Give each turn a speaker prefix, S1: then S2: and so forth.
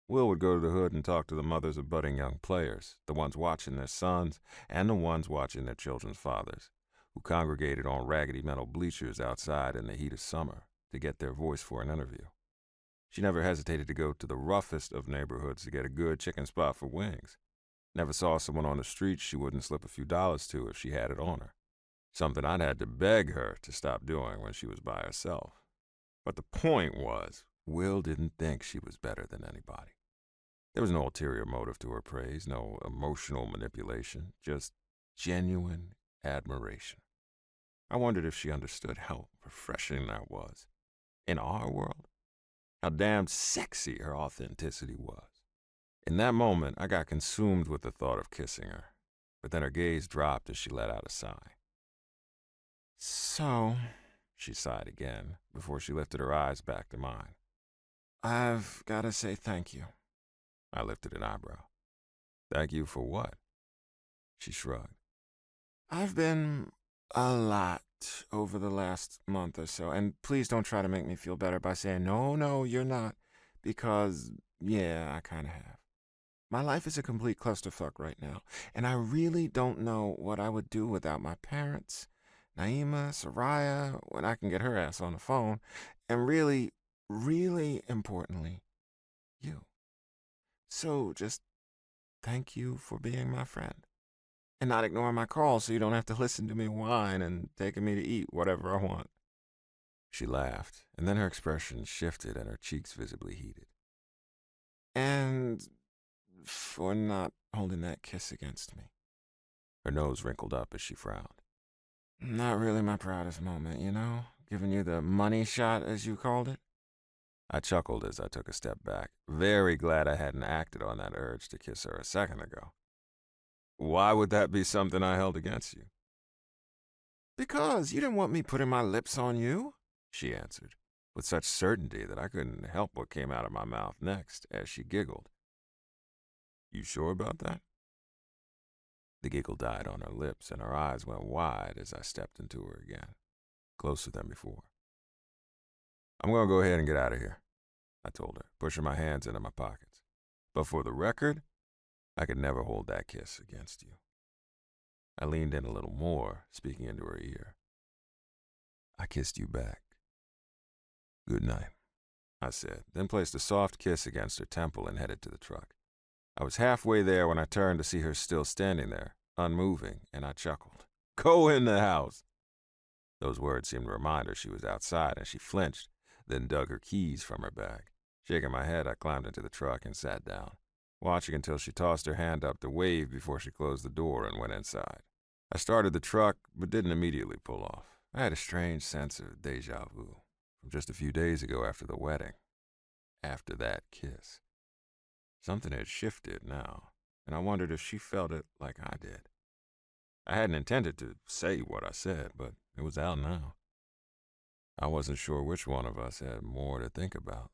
S1: Will would go to the hood and talk to the mothers of budding young players, the ones watching their sons and the ones watching their children's fathers, who congregated on raggedy metal bleachers outside in the heat of summer to get their voice for an interview. She never hesitated to go to the roughest of neighborhoods to get a good chicken spot for wings. Never saw someone on the street she wouldn't slip a few dollars to if she had it on her, something I'd had to beg her to stop doing when she was by herself. But the point was, Will didn't think she was better than anybody. There was no ulterior motive to her praise, no emotional manipulation, just genuine admiration. I wondered if she understood how refreshing that was. In our world, how damn sexy her authenticity was. In that moment, I got consumed with the thought of kissing her, but then her gaze dropped as she let out a sigh. So, she sighed again before she lifted her eyes back to mine. I've got to say thank you. I lifted an eyebrow. Thank you for what? She shrugged. I've been a lot over the last month or so, and please don't try to make me feel better by saying, no, you're not, because, yeah, I kind of have. My life is a complete clusterfuck right now, and I really don't know what I would do without my parents, Naima, Soraya, when I can get her ass on the phone, and really, really importantly, you. So just thank you for being my friend, and not ignoring my calls so you don't have to listen to me whine and taking me to eat whatever I want. She laughed, and then her expression shifted and her cheeks visibly heated. And for not holding that kiss against me. Her nose wrinkled up as she frowned. Not really my proudest moment, you know? Giving you the money shot, as you called it. I chuckled as I took a step back, very glad I hadn't acted on that urge to kiss her a second ago. Why would that be something I held against you? Because you didn't want me putting my lips on you, she answered, with such certainty that I couldn't help what came out of my mouth next as she giggled. You sure about that? The giggle died on her lips, and her eyes went wide as I stepped into her again, closer than before. I'm going to go ahead and get out of here, I told her, pushing my hands into my pockets. But for the record, I could never hold that kiss against you. I leaned in a little more, speaking into her ear. I kissed you back. Good night, I said, then placed a soft kiss against her temple and headed to the truck. I was halfway there when I turned to see her still standing there, unmoving, and I chuckled. Go in the house! Those words seemed to remind her she was outside, and she flinched, then dug her keys from her bag. Shaking my head, I climbed into the truck and sat down, watching until she tossed her hand up to wave before she closed the door and went inside. I started the truck, but didn't immediately pull off. I had a strange sense of deja vu from just a few days ago after the wedding, after that kiss. Something had shifted now, and I wondered if she felt it like I did. I hadn't intended to say what I said, but it was out now. I wasn't sure which one of us had more to think about.